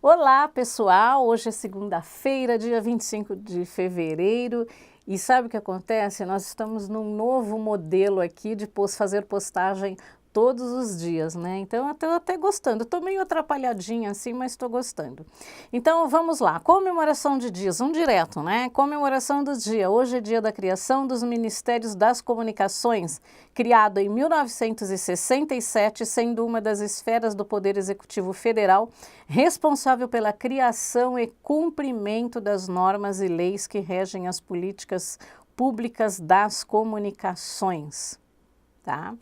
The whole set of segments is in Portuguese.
Olá, pessoal! Hoje é segunda-feira, dia 25 de fevereiro, e sabe o que acontece? Nós estamos num novo modelo aqui de fazer postagem todos os dias, né? Então, eu estou até gostando. Estou meio atrapalhadinha assim, mas estou gostando. Então, vamos lá. Comemoração de dias, um direto, né? Comemoração do dia. Hoje é dia da criação dos Ministérios das Comunicações, criado em 1967, sendo uma das esferas do Poder Executivo Federal responsável pela criação e cumprimento das normas e leis que regem as políticas públicas das comunicações, tá?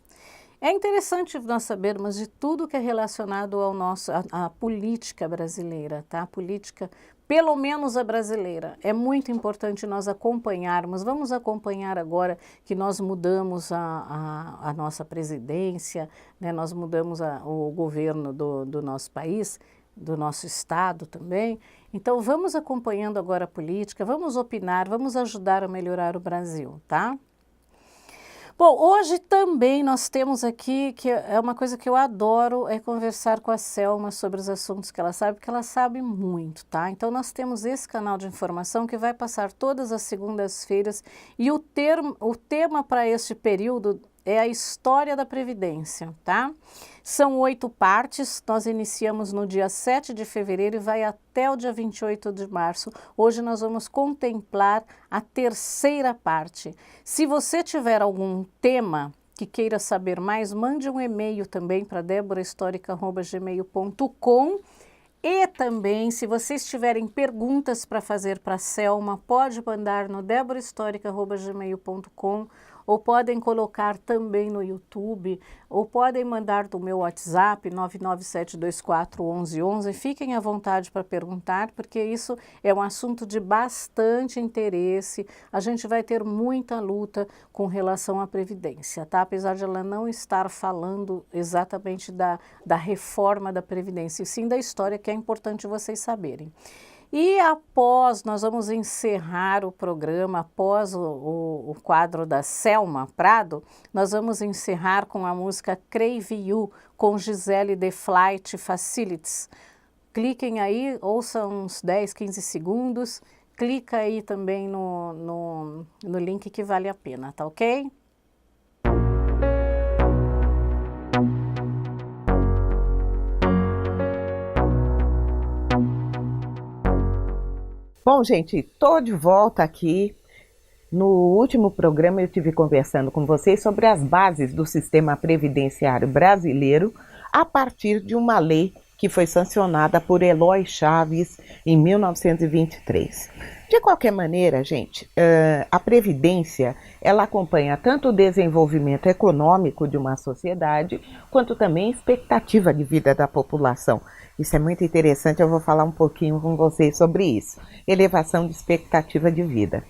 É interessante nós sabermos de tudo que é relacionado ao à política brasileira, tá? A política, pelo menos a brasileira. É muito importante nós acompanharmos. Vamos acompanhar agora que nós mudamos a nossa presidência, né? Nós mudamos o governo do nosso país, do nosso estado também. Então vamos acompanhando agora a política, vamos opinar, vamos ajudar a melhorar o Brasil, tá? Bom, hoje também nós temos aqui, que é uma coisa que eu adoro, é conversar com a Selma sobre os assuntos que ela sabe, porque ela sabe muito, tá? Então nós temos esse canal de informação que vai passar todas as segundas-feiras e o tema para este período é a história da Previdência, tá? São 8 partes, nós iniciamos no dia 7 de fevereiro e vai até o dia 28 de março. Hoje nós vamos contemplar a terceira parte. Se você tiver algum tema que queira saber mais, mande um e-mail também para deborahhistorica@gmail.com. E também, se vocês tiverem perguntas para fazer para a Selma, pode mandar no deborahhistorica@gmail.com ou podem colocar também no YouTube, ou podem mandar do meu WhatsApp, 997241111. Fiquem à vontade para perguntar, porque isso é um assunto de bastante interesse. A gente vai ter muita luta com relação à Previdência, tá? Apesar de ela não estar falando exatamente da reforma da Previdência, e sim da história, que é importante vocês saberem. E após, nós vamos encerrar o programa, após o quadro da Selma Prado, nós vamos encerrar com a música Crave You, com Gisele The Flight Facilities. Cliquem aí, ouçam uns 10, 15 segundos, clica aí também no link que vale a pena, tá ok? Bom, gente, estou de volta aqui. No último programa eu estive conversando com vocês sobre as bases do sistema previdenciário brasileiro a partir de uma lei que foi sancionada por Eloy Chaves em 1923. De qualquer maneira, gente, a Previdência, ela acompanha tanto o desenvolvimento econômico de uma sociedade, quanto também a expectativa de vida da população. Isso é muito interessante, eu vou falar um pouquinho com vocês sobre isso. Elevação de expectativa de vida.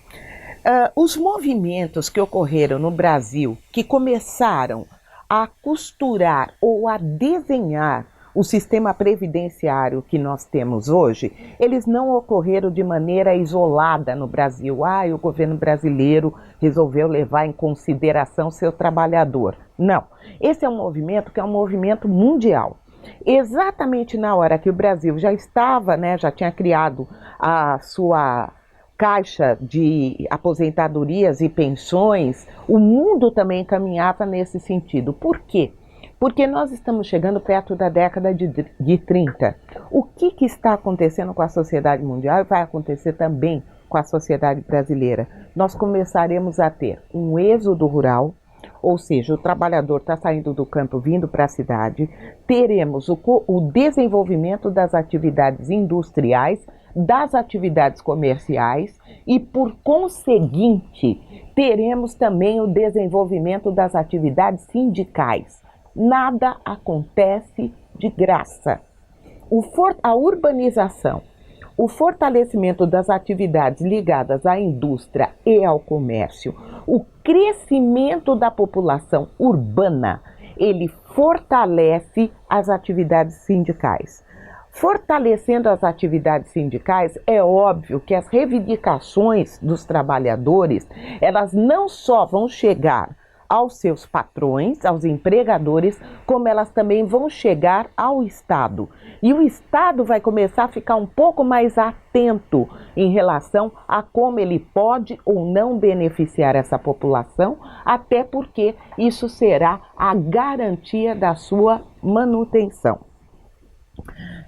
Os movimentos que ocorreram no Brasil, que começaram a costurar ou a desenhar o sistema previdenciário que nós temos hoje, eles não ocorreram de maneira isolada no Brasil. O governo brasileiro resolveu levar em consideração seu trabalhador. Não, esse é um movimento que é um movimento mundial. Exatamente na hora que o Brasil já estava, já tinha criado a sua caixa de aposentadorias e pensões, o mundo também caminhava nesse sentido. Por quê? Porque nós estamos chegando perto da década de 30. O que está acontecendo com a sociedade mundial e vai acontecer também com a sociedade brasileira? Nós começaremos a ter um êxodo rural, ou seja, o trabalhador está saindo do campo vindo para a cidade. Teremos o desenvolvimento das atividades industriais, das atividades comerciais e, por conseguinte, teremos também o desenvolvimento das atividades sindicais. Nada acontece de graça. A urbanização, o fortalecimento das atividades ligadas à indústria e ao comércio, o crescimento da população urbana, ele fortalece as atividades sindicais. Fortalecendo as atividades sindicais, é óbvio que as reivindicações dos trabalhadores, elas não só vão chegar aos seus patrões, aos empregadores, como elas também vão chegar ao Estado. E o Estado vai começar a ficar um pouco mais atento em relação a como ele pode ou não beneficiar essa população, até porque isso será a garantia da sua manutenção.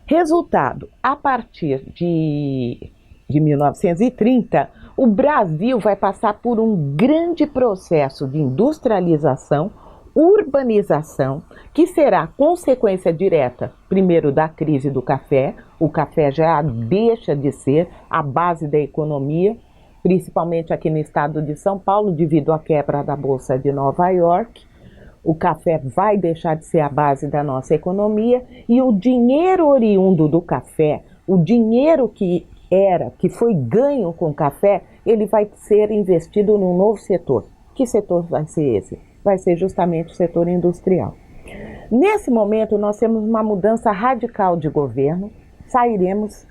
Resultado, a partir de 1930, o Brasil vai passar por um grande processo de industrialização, urbanização, que será consequência direta, primeiro, da crise do café. O café já deixa de ser a base da economia, principalmente aqui no estado de São Paulo, devido à quebra da Bolsa de Nova York. O café vai deixar de ser a base da nossa economia e o dinheiro oriundo do café, o dinheiro que foi ganho com o café, ele vai ser investido num novo setor. Que setor vai ser esse? Vai ser justamente o setor industrial. Nesse momento, nós temos uma mudança radical de governo. Sairemos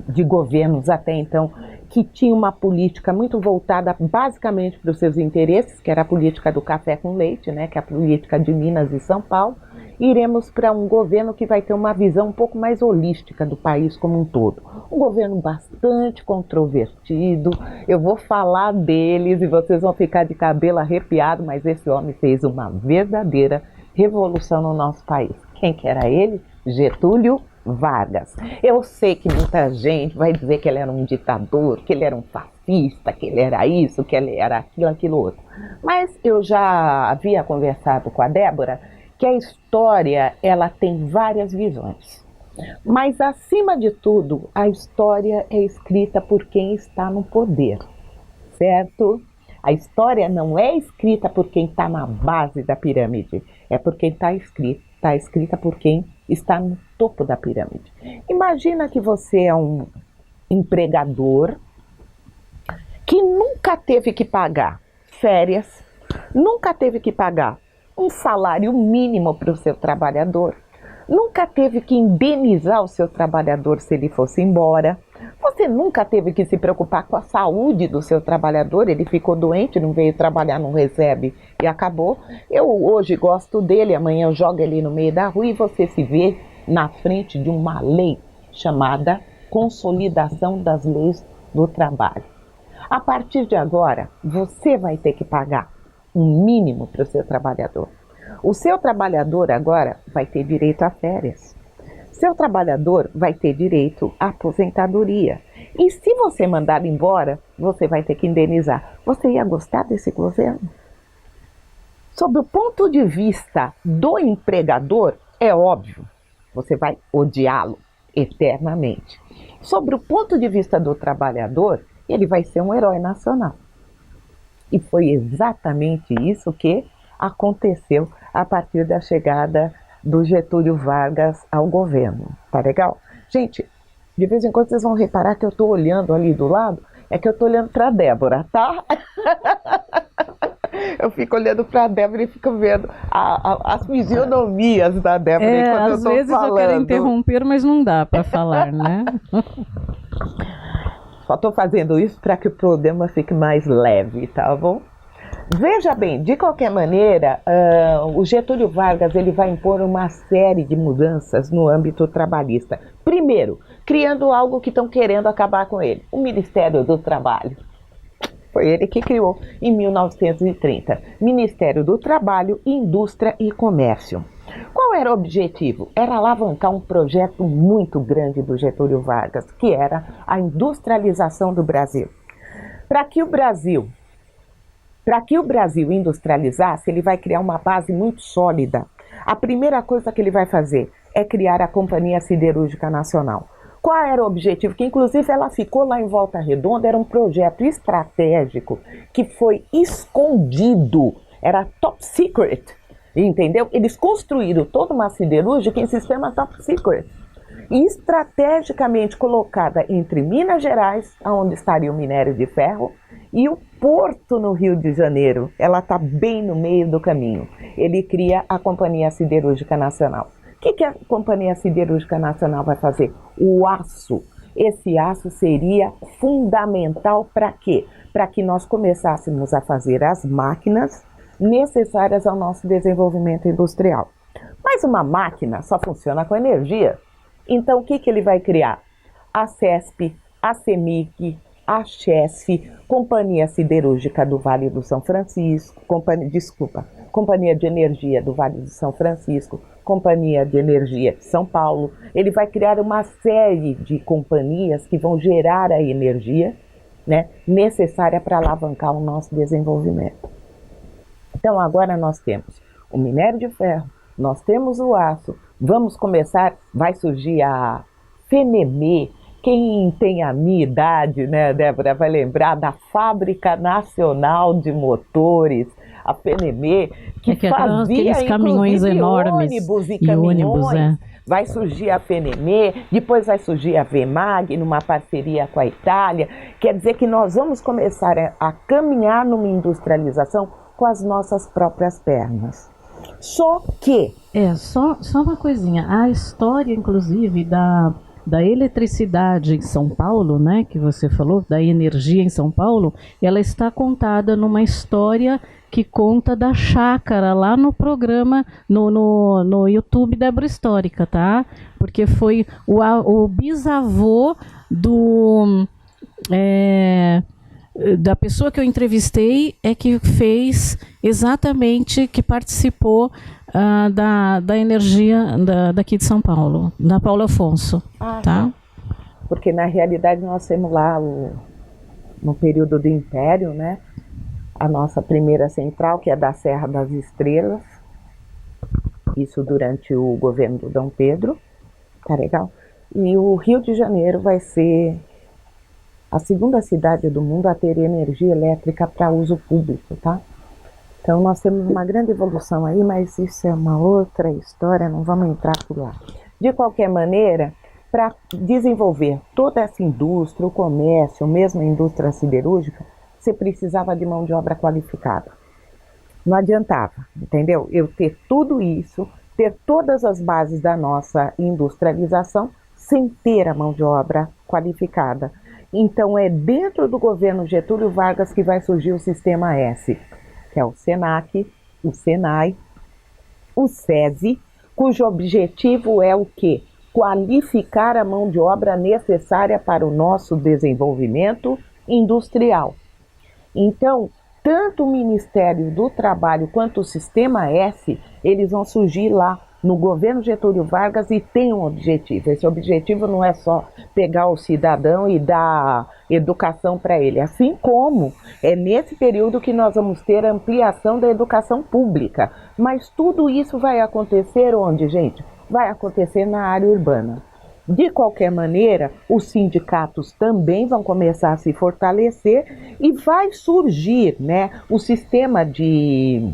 de governos até então que tinham uma política muito voltada basicamente para os seus interesses, que era a política do café com leite, né, que é a política de Minas e São Paulo. Iremos para um governo que vai ter uma visão um pouco mais holística do país como um todo. Um governo bastante controvertido, eu vou falar deles e vocês vão ficar de cabelo arrepiado, mas esse homem fez uma verdadeira revolução no nosso país. Quem que era ele? Getúlio Vargas. Eu sei que muita gente vai dizer que ele era um ditador, que ele era um fascista, que ele era isso, que ele era aquilo, aquilo outro. Mas eu já havia conversado com a Débora que a história, ela tem várias visões. Mas, acima de tudo, a história é escrita por quem está no poder, certo? A história não é escrita por quem está na base da pirâmide, é por quem está escrita por quem está no topo da pirâmide. Imagina que você é um empregador que nunca teve que pagar férias, nunca teve que pagar um salário mínimo para o seu trabalhador, nunca teve que indenizar o seu trabalhador se ele fosse embora, você nunca teve que se preocupar com a saúde do seu trabalhador, ele ficou doente, não veio trabalhar, não recebe e acabou. Eu hoje gosto dele, amanhã eu jogo ele no meio da rua e você se vê na frente de uma lei chamada Consolidação das Leis do Trabalho. A partir de agora, você vai ter que pagar um mínimo para o seu trabalhador. O seu trabalhador agora vai ter direito a férias. Seu trabalhador vai ter direito à aposentadoria. E se você mandar embora, você vai ter que indenizar. Você ia gostar desse governo? Sob o ponto de vista do empregador, é óbvio, você vai odiá-lo eternamente. Sobre o ponto de vista do trabalhador, ele vai ser um herói nacional. E foi exatamente isso que aconteceu a partir da chegada do Getúlio Vargas ao governo. Tá legal? Gente, de vez em quando vocês vão reparar que eu estou olhando ali do lado, é que eu estou olhando para a Débora, tá? Eu fico olhando para a Débora e fico vendo as fisionomias da Débora enquanto eu estou falando. Às vezes eu quero interromper, mas não dá para falar, né? Só estou fazendo isso para que o programa fique mais leve, tá bom? Veja bem, de qualquer maneira, o Getúlio Vargas ele vai impor uma série de mudanças no âmbito trabalhista. Primeiro, criando algo que estão querendo acabar com ele, o Ministério do Trabalho. Foi ele que criou em 1930, Ministério do Trabalho, Indústria e Comércio. Qual era o objetivo? Era alavancar um projeto muito grande do Getúlio Vargas, que era a industrialização do Brasil. Para que o Brasil industrializasse, ele vai criar uma base muito sólida. A primeira coisa que ele vai fazer é criar a Companhia Siderúrgica Nacional. Qual era o objetivo? Que inclusive ela ficou lá em Volta Redonda, era um projeto estratégico que foi escondido, era top secret, entendeu? Eles construíram toda uma siderúrgica em sistema top secret, e estrategicamente colocada entre Minas Gerais, onde estaria o minério de ferro, e o Porto no Rio de Janeiro. Ela está bem no meio do caminho. Ele cria a Companhia Siderúrgica Nacional. O que a Companhia Siderúrgica Nacional vai fazer? O aço. Esse aço seria fundamental para quê? Para que nós começássemos a fazer as máquinas necessárias ao nosso desenvolvimento industrial. Mas uma máquina só funciona com energia. Então, o que ele vai criar? A CESP, a CEMIG, a CHESF, Companhia Siderúrgica do Vale do São Francisco, Companhia de Energia do Vale do São Francisco, Companhia de Energia de São Paulo. Ele vai criar uma série de companhias que vão gerar a energia, né, necessária para alavancar o nosso desenvolvimento. Então agora nós temos o minério de ferro, nós temos o aço, vamos começar, vai surgir a FENEME. Quem tem a minha idade, né, Débora, vai lembrar da Fábrica Nacional de Motores, a FENEME, que fazia aqueles caminhões enormes, ônibus e caminhões. Ônibus, Vai surgir a FENEME, depois vai surgir a VEMAG, numa parceria com a Itália. Quer dizer que nós vamos começar a caminhar numa industrialização com as nossas próprias pernas. Só que... Só uma coisinha. A história, inclusive, da eletricidade em São Paulo, né, que você falou, da energia em São Paulo, ela está contada numa história que conta da chácara lá no programa, no YouTube Débora Histórica, tá? Porque foi o bisavô da pessoa que eu entrevistei que fez exatamente, que participou da energia daqui de São Paulo, da Paulo Afonso, tá? Porque na realidade nós temos lá, no período do Império, né, a nossa primeira central, que é da Serra das Estrelas, isso durante o governo do Dom Pedro, tá legal? E o Rio de Janeiro vai ser a segunda cidade do mundo a ter energia elétrica para uso público, tá? Então nós temos uma grande evolução aí, mas isso é uma outra história, não vamos entrar por lá. De qualquer maneira, para desenvolver toda essa indústria, o comércio, mesmo a indústria siderúrgica, você precisava de mão de obra qualificada. Não adiantava, entendeu? Eu ter tudo isso, ter todas as bases da nossa industrialização, sem ter a mão de obra qualificada. Então é dentro do governo Getúlio Vargas que vai surgir o Sistema S, que é o SENAC, o SENAI, o SESI, cujo objetivo é o quê? Qualificar a mão de obra necessária para o nosso desenvolvimento industrial. Então, tanto o Ministério do Trabalho quanto o Sistema S, eles vão surgir lá no governo Getúlio Vargas e tem um objetivo. Esse objetivo não é só pegar o cidadão e dar educação para ele, assim como é nesse período que nós vamos ter a ampliação da educação pública. Mas tudo isso vai acontecer onde, gente? Vai acontecer na área urbana. De qualquer maneira, os sindicatos também vão começar a se fortalecer e vai surgir, né, o sistema de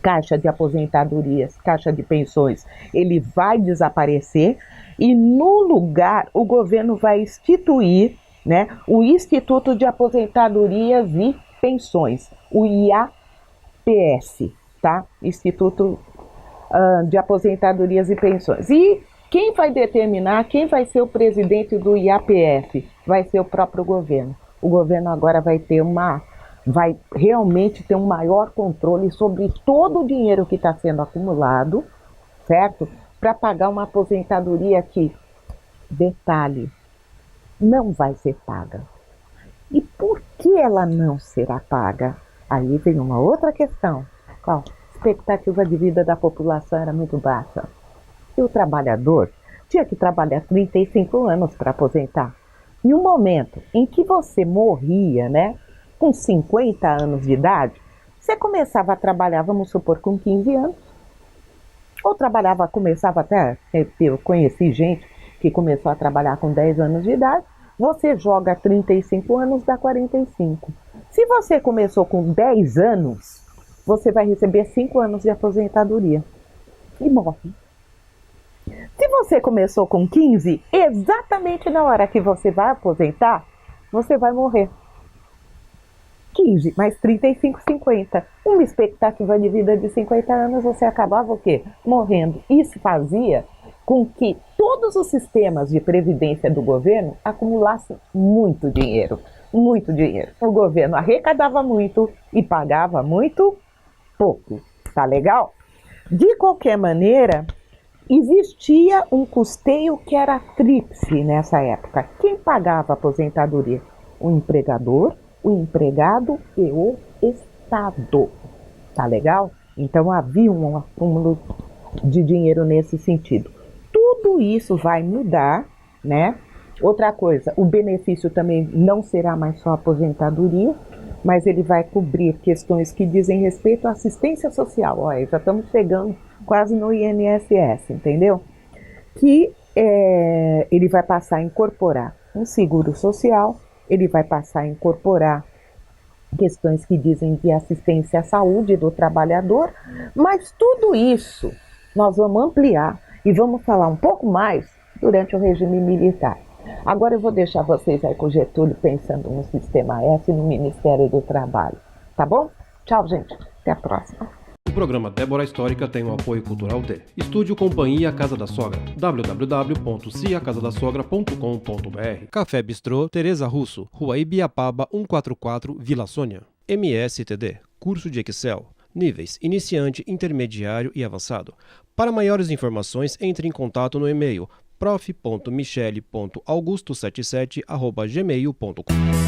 caixa de aposentadorias, caixa de pensões, ele vai desaparecer e no lugar o governo vai instituir, né, o Instituto de Aposentadorias e Pensões, o IAPS, tá? Instituto de Aposentadorias e Pensões. E quem vai determinar, quem vai ser o presidente do IAPF? Vai ser o próprio governo. O governo agora vai realmente ter um maior controle sobre todo o dinheiro que está sendo acumulado, certo? Para pagar uma aposentadoria que, detalhe, não vai ser paga. E por que ela não será paga? Aí vem uma outra questão. Qual? A expectativa de vida da população era muito baixa. E o trabalhador tinha que trabalhar 35 anos para aposentar. E o momento em que você morria, né, com 50 anos de idade, você começava a trabalhar, vamos supor, com 15 anos, ou começava até, eu conheci gente que começou a trabalhar com 10 anos de idade, você joga 35 anos, dá 45. Se você começou com 10 anos, você vai receber 5 anos de aposentadoria e morre. Se você começou com 15, exatamente na hora que você vai aposentar, você vai morrer. 15 mais 35, 50. Uma expectativa de vida de 50 anos, você acabava o quê? Morrendo. Isso fazia com que todos os sistemas de previdência do governo acumulassem muito dinheiro. Muito dinheiro. O governo arrecadava muito e pagava muito pouco, tá legal? De qualquer maneira, existia um custeio que era tríplice nessa época. Quem pagava a aposentadoria? O empregador, o empregado e o Estado. Tá legal? Então havia um acúmulo de dinheiro nesse sentido. Tudo isso vai mudar, né? Outra coisa, o benefício também não será mais só aposentadoria, mas ele vai cobrir questões que dizem respeito à assistência social. Olha, já estamos chegando quase no INSS, entendeu? Que ele vai passar a incorporar um seguro social, ele vai passar a incorporar questões que dizem de assistência à saúde do trabalhador, mas tudo isso nós vamos ampliar e vamos falar um pouco mais durante o regime militar. Agora eu vou deixar vocês aí com o Getúlio pensando no Sistema S e no Ministério do Trabalho, tá bom? Tchau, gente. Até a próxima. O programa Débora Histórica tem o apoio cultural de Estúdio Companhia Casa da Sogra, www.ciacasadasogra.com.br. Café Bistrô Tereza Russo, Rua Ibiapaba 144, Vila Sônia. MSTD, curso de Excel, níveis iniciante, intermediário e avançado. Para maiores informações, entre em contato no e-mail prof.michele.augusto77@gmail.com.